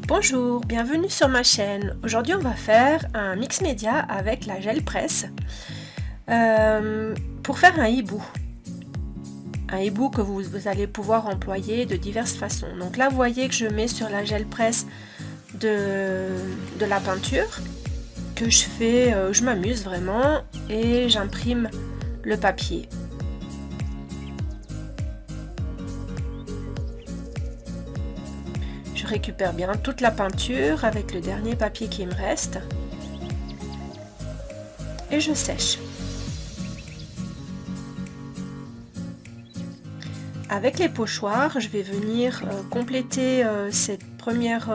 Bonjour, bienvenue sur ma chaîne. Aujourd'hui on va faire un mix média avec la gel presse pour faire un hibou. Un hibou que vous allez pouvoir employer de diverses façons. Donc là vous voyez que je mets sur la gel presse de la peinture que je fais, je m'amuse vraiment et j'imprime le papier. Je récupère bien toute la peinture avec le dernier papier qui me reste et je sèche. Avec les pochoirs, je vais venir compléter cette première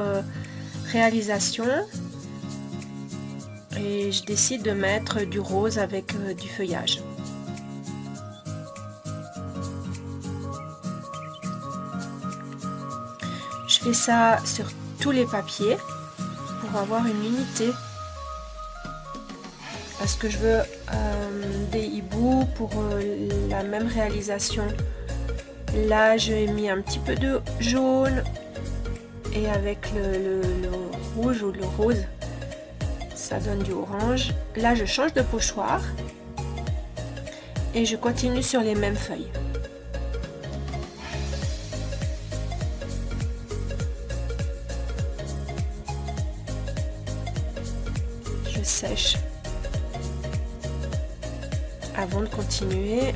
réalisation et je décide de mettre du rose avec du feuillage. Je fais ça sur tous les papiers pour avoir une unité parce que je veux des hiboux pour la même réalisation. Là j'ai mis un petit peu de jaune et avec le rouge ou le rose ça donne du orange. Là je change de pochoir et je continue sur les mêmes feuilles. Je sèche avant de continuer.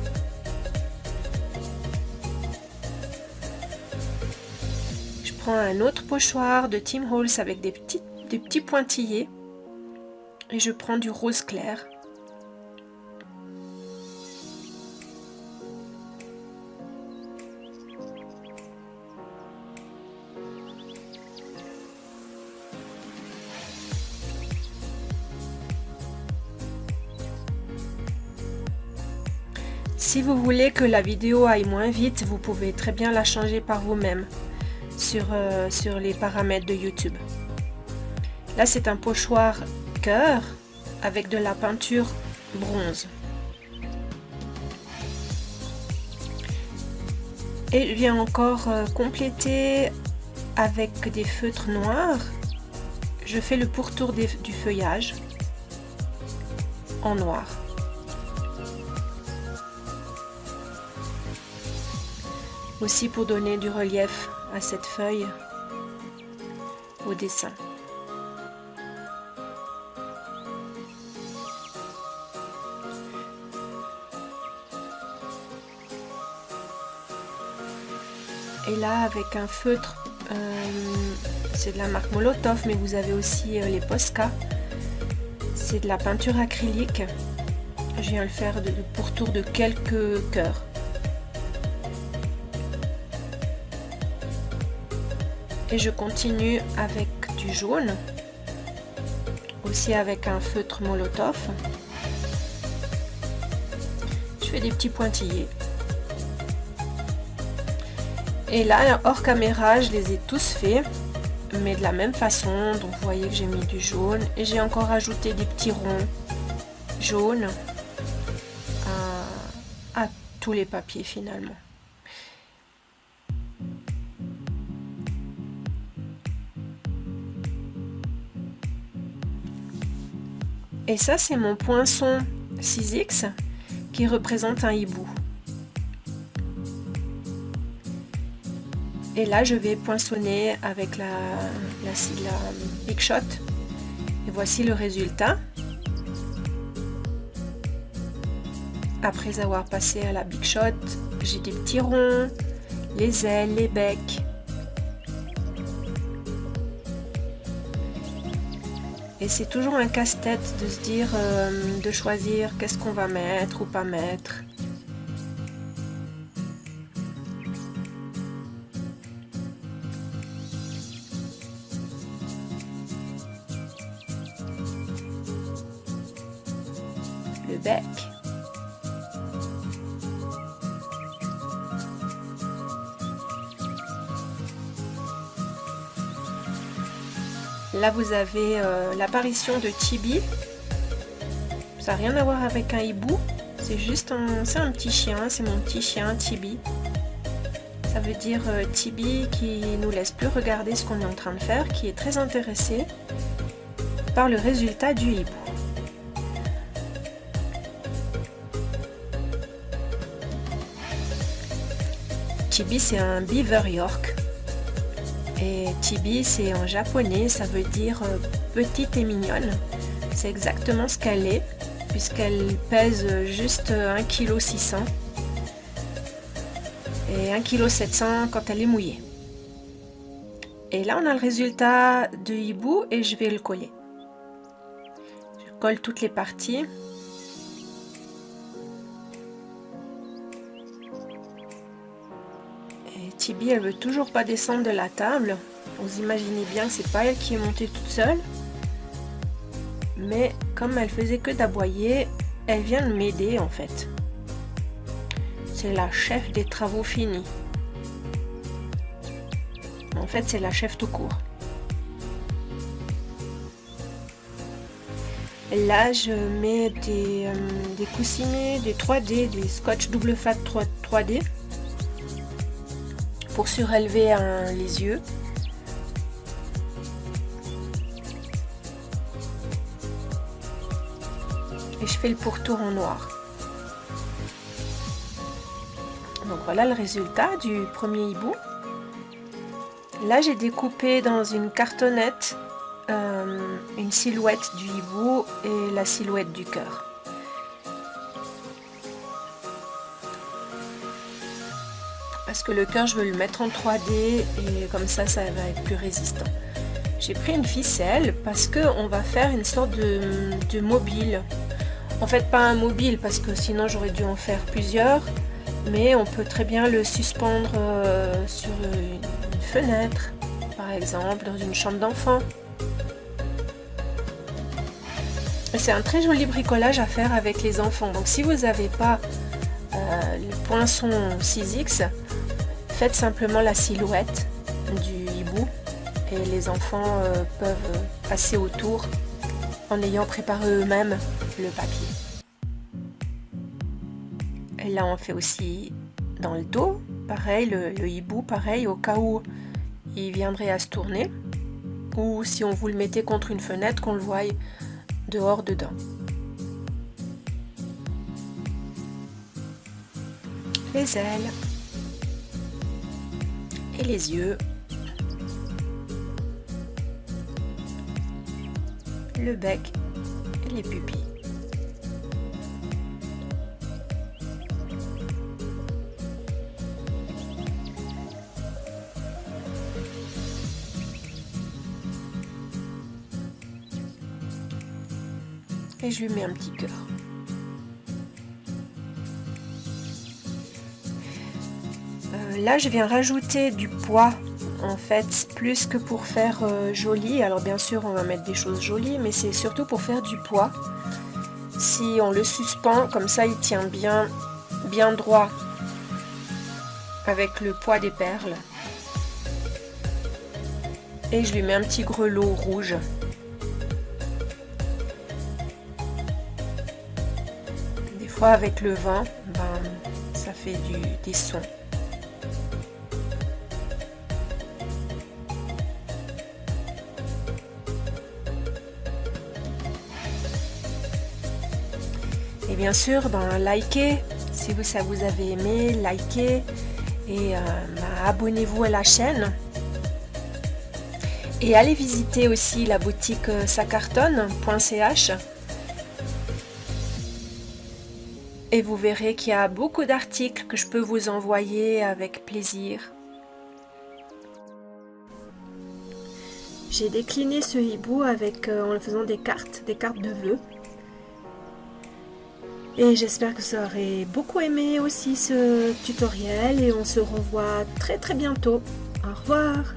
Je prends un autre pochoir de Tim Holtz avec des petits pointillés et je prends du rose clair. Si vous voulez que la vidéo aille moins vite, vous pouvez très bien la changer par vous-même sur les paramètres de YouTube. Là, c'est un pochoir cœur avec de la peinture bronze. Et je viens encore compléter avec des feutres noirs. Je fais le pourtour du feuillage en noir. Aussi pour donner du relief à cette feuille au dessin. Et là avec un feutre, c'est de la marque Molotov, mais vous avez aussi les Posca, c'est de la peinture acrylique. Je viens le faire de pourtour de quelques cœurs. Et je continue avec du jaune, aussi avec un feutre Molotov. Je fais des petits pointillés. Et là, hors caméra, je les ai tous faits, mais de la même façon. Donc vous voyez que j'ai mis du jaune et j'ai encore ajouté des petits ronds jaunes à tous les papiers finalement. Et ça, c'est mon poinçon 6X qui représente un hibou. Et là, je vais poinçonner avec la Big Shot. Et voici le résultat. Après avoir passé à la Big Shot, j'ai des petits ronds, les ailes, les becs. Et c'est toujours un casse-tête de se dire, de choisir qu'est-ce qu'on va mettre ou pas mettre. Le bec. Là vous avez l'apparition de Chibi. Ça n'a rien à voir avec un hibou, c'est juste un petit chien, c'est mon petit chien Chibi. Ça veut dire Tibi qui nous laisse plus regarder ce qu'on est en train de faire, qui est très intéressé par le résultat du hibou. Tibi, c'est un beaver York. Et Tibi, c'est en japonais, ça veut dire petite et mignonne. C'est exactement ce qu'elle est, puisqu'elle pèse juste 1,6 kg et 1,7 kg quand elle est mouillée. Et là, on a le résultat de hibou et je vais le coller. Je colle toutes les parties. Et Tibi, elle veut toujours pas descendre de la table. Vous imaginez bien que c'est pas elle qui est montée toute seule. Mais comme elle faisait que d'aboyer, elle vient de m'aider en fait. C'est la chef des travaux finis. En fait, c'est la chef tout court. Là, je mets des coussinets, des 3D, des scotch double fat 3D pour surélever les yeux. Et je fais le pourtour en noir. Donc voilà le résultat du premier hibou. Là, j'ai découpé dans une cartonnette une silhouette du hibou et la silhouette du cœur. Parce que le cœur, je veux le mettre en 3D et comme ça va être plus résistant. J'ai pris une ficelle parce qu'on va faire une sorte de mobile. En fait, pas un mobile parce que sinon j'aurais dû en faire plusieurs. Mais on peut très bien le suspendre sur une fenêtre, par exemple, dans une chambre d'enfant. C'est un très joli bricolage à faire avec les enfants. Donc si vous n'avez pas le poinçon 6X, faites simplement la silhouette du hibou et les enfants peuvent passer autour en ayant préparé eux-mêmes le papier. Et là on fait aussi dans le dos, pareil, le hibou, pareil, au cas où il viendrait à se tourner, ou si on vous le mettait contre une fenêtre, qu'on le voie dehors dedans. Les ailes et les yeux, le bec et les pupilles. Et je lui mets un petit cœur. Là, je viens rajouter du poids, en fait, plus que pour faire joli. Alors bien sûr, on va mettre des choses jolies, mais c'est surtout pour faire du poids. Si on le suspend, comme ça, il tient bien droit avec le poids des perles. Et je lui mets un petit grelot rouge. Avec le vent, ça fait des sons. Et bien sûr, likez, si ça vous avez aimé, likez et abonnez-vous à la chaîne. Et allez visiter aussi la boutique sacartonne.ch. Et vous verrez qu'il y a beaucoup d'articles que je peux vous envoyer avec plaisir. J'ai décliné ce hibou en faisant des cartes de vœux. Et j'espère que vous aurez beaucoup aimé aussi ce tutoriel et on se revoit très très bientôt. Au revoir!